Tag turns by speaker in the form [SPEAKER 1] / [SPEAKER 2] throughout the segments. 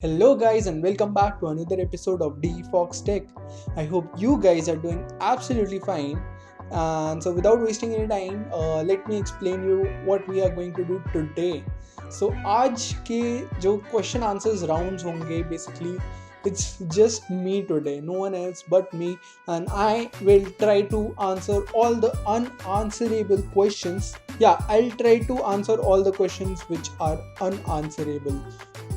[SPEAKER 1] Hello, guys, and welcome back to another episode of D Fox Tech. I hope you guys are doing absolutely fine. And so, without wasting any time, let me explain you what we are going to do today. So, आज के जो question answers rounds होंगे, basically, it's just me today, no one else but me, and I will try to answer all the unanswerable questions. Yeah, I'll try to answer all the questions which are unanswerable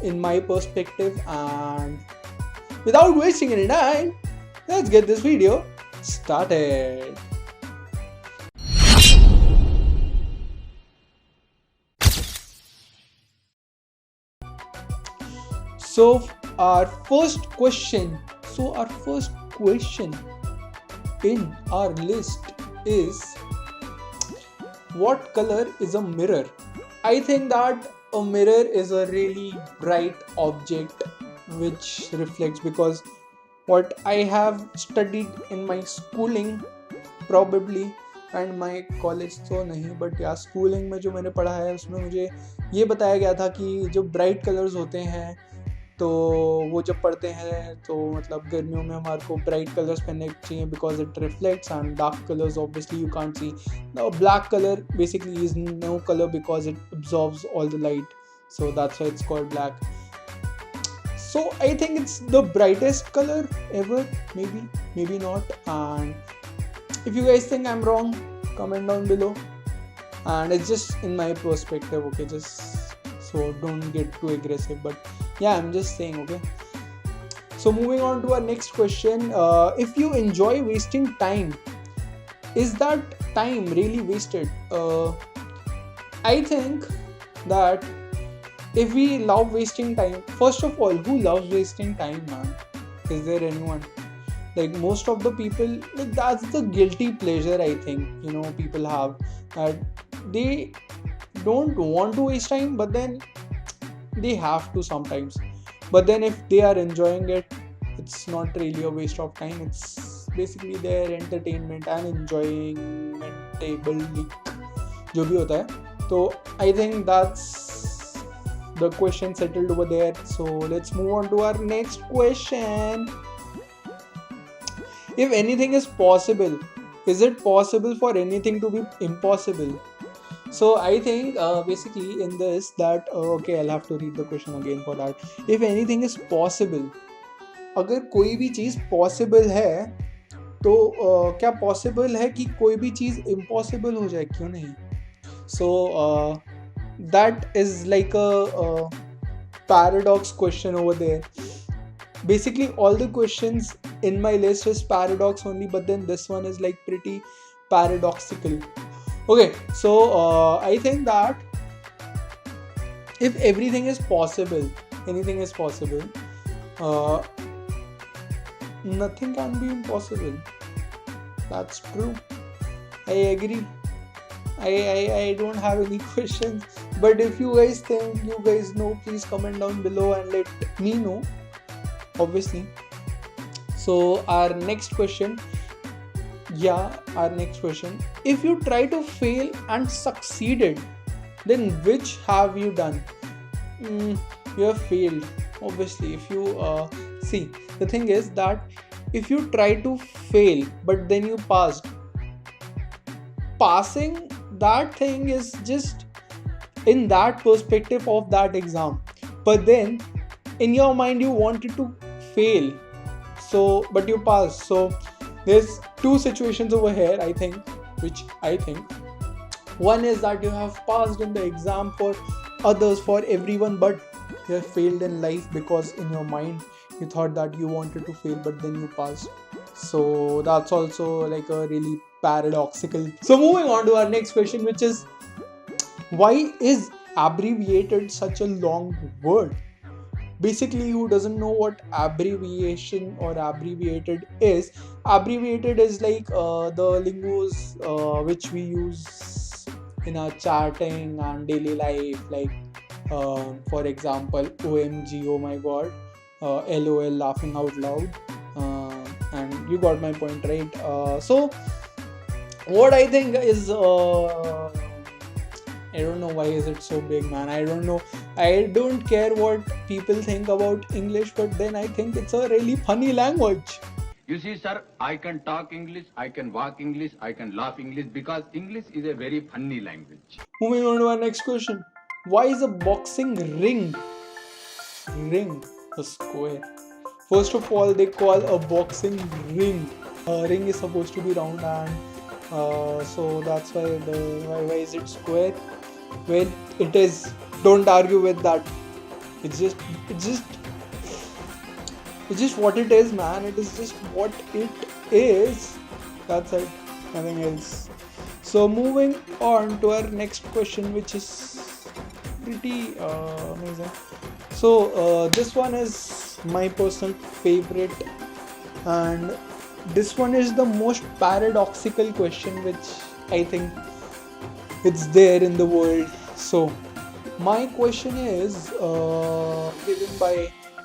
[SPEAKER 1] in my perspective. And without wasting any time, let's get this video started. So our first question in our list is, what color is a mirror? I think that a mirror is a really bright object which reflects, because what I have studied in my schooling probably and my college तो नहीं, but या schooling में जो मैंने पढ़ा है उसमें मुझे ये बताया गया था कि जो ब्राइट कलर्स होते हैं तो वो जब पढ़ते हैं तो मतलब गर्मियों में हमारे को ब्राइट कलर्स पहनने चाहिए because it reflects, and dark colours obviously you can't see. Black colour basically is no colour because it absorbs all the light, so that's why it's called black. So I think it's the brightest color ever, maybe not. And if you guys think I'm wrong, comment down below. And it's just in my perspective, okay, just so don't get too aggressive, but yeah, I'm just saying, okay. So moving on to our next question, if you enjoy wasting time, is that time really wasted? I think that if we love wasting time, first of all, who loves wasting time, man? Is there anyone? Like most of the people, like that's the guilty pleasure I think people have, that they don't want to waste time, but then they have to sometimes. But then if they are enjoying it, it's not really a waste of time, it's basically their entertainment and enjoyment table जो भी होता है. तो I think that's the question settled over there. So let's move on to our next question. If anything is possible, is it possible for anything to be impossible? So I think basically in this that okay, I'll have to read the question again for that. If anything is possible, अगर कोई भी चीज़ possible है तो क्या possible है कि कोई भी चीज़ impossible हो जाए? क्यों नहीं? So that is like a paradox question over there. Basically all the questions in my list is paradox only, but then this one is like pretty paradoxical. Okay, so I think that if everything is possible, anything is possible, nothing can be impossible. That's true. I agree. I don't have any questions, but if you guys think, you guys know, please comment down below and let me know, obviously. So our next question, if you try to fail and succeeded, then which have you done? You have failed, obviously. If you see, the thing is that if you try to fail but then you passing that thing is just in that perspective of that exam, but then in your mind you wanted to fail, so but you passed. So there's two situations over here, I think. One is that you have passed in the exam for others, for everyone, but you have failed in life because in your mind you thought that you wanted to fail but then you passed. So that's also like a really paradoxical. So moving on to our next question, which is, why is abbreviated such a long word? Basically, who doesn't know what abbreviation or abbreviated is? Abbreviated is like the lingos which we use in our chatting and daily life, like for example, OMG, oh my god, LOL, laughing out loud, and you got my point, right? So what I think is I don't know why is it so big, man. I don't know. I don't care what people think about English, but then I think it's a really funny language.
[SPEAKER 2] You see, sir, I can talk English, I can walk English, I can laugh English because English is a very funny language.
[SPEAKER 1] Moving on to our next question. Why is a boxing ring a square? First of all, they call a boxing ring. A ring is supposed to be round, and so that's why why is it square? Well, it is. Don't argue with that. It's just what it is, man. It is just what it is. That's it. Nothing else. So moving on to our next question, which is pretty amazing. So this one is my personal favorite, and this one is the most paradoxical question which I think it's there in the world. So my question is given by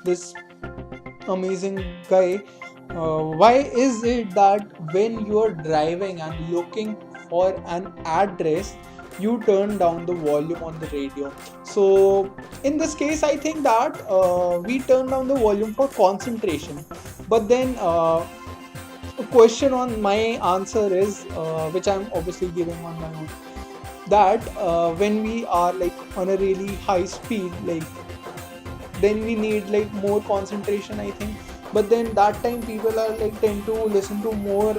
[SPEAKER 1] this amazing guy. Why is it that when you are driving and looking for an address, you turn down the volume on the radio? So in this case, I think that we turn down the volume for concentration. But then a question on my answer is, which I'm obviously giving on my own, that when we are like on a really high speed, like then we need like more concentration, I think. But then that time people are like tend to listen to more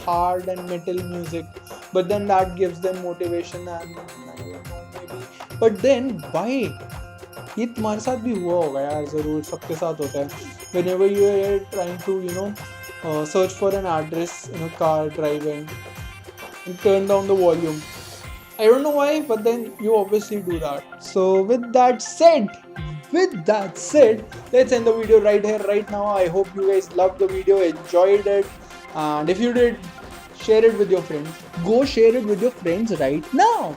[SPEAKER 1] hard and metal music, but then that gives them motivation, and I don't know, maybe. But then why? ये तुम्हारे साथ भी हुआ होगा यार, जरूर सबके साथ होता है. Whenever you are trying to search for an address in a car driving and turn down the volume. I don't know why, but then you obviously do that. So with that said, let's end the video right here, right now. I hope you guys loved the video, enjoyed it, and if you did, share it with your friends. Go share it with your friends right now.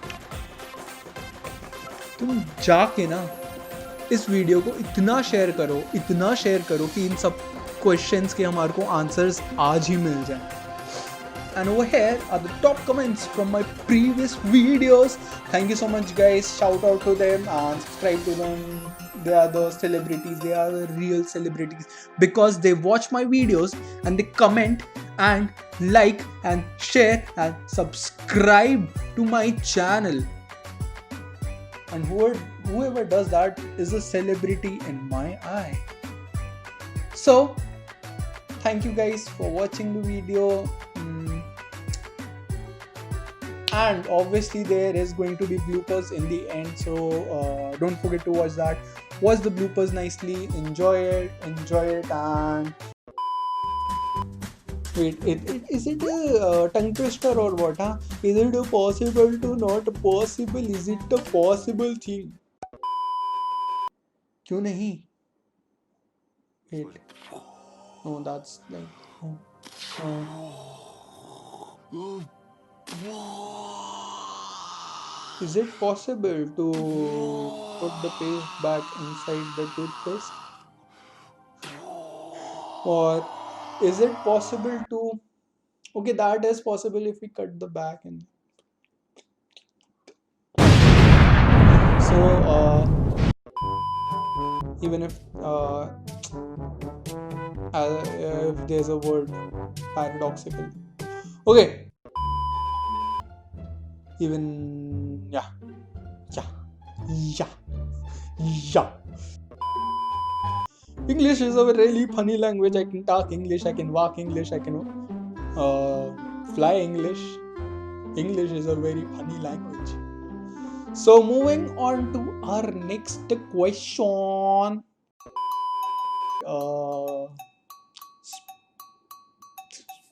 [SPEAKER 1] तुम जाके ना इस video को इतना share करो कि इन सब questions के हमारे को आंसर्स आज ही मिल जाए. And over here are the top comments from my previous videos. Thank you so much, guys. Shout out to them and subscribe to them. They are the celebrities. They are the real celebrities because they watch my videos and they comment and like and share and subscribe to my channel. And whoever does that is a celebrity in my eye. So thank you guys for watching the video. And obviously there is going to be bloopers in the end, so don't forget to watch that. Watch the bloopers nicely, enjoy it, and wait, is it a tongue twister or what? Huh? Is it a possible to not possible? Is it a possible thing? क्यों नहीं? Wait, no, that's like Is it possible to put the paste back inside the toothpaste? Or is it possible to... Okay, that is possible if we cut the back in. So, even if there's a word paradoxical. Okay. Even yeah. English is a really funny language. I can talk English, I can walk English, I can fly English. English is a very funny language. So moving on to our next question.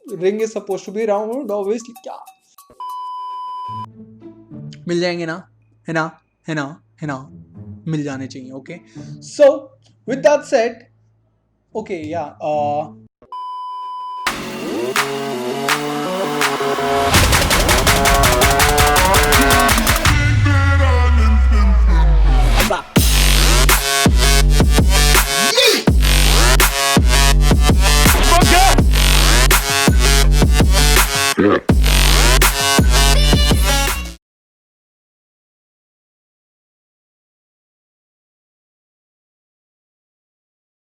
[SPEAKER 1] Ring is supposed to be round, obviously. क्या मिल जाएंगे ना, है ना, मिल जाने चाहिए. Okay, so with that said, okay, yeah,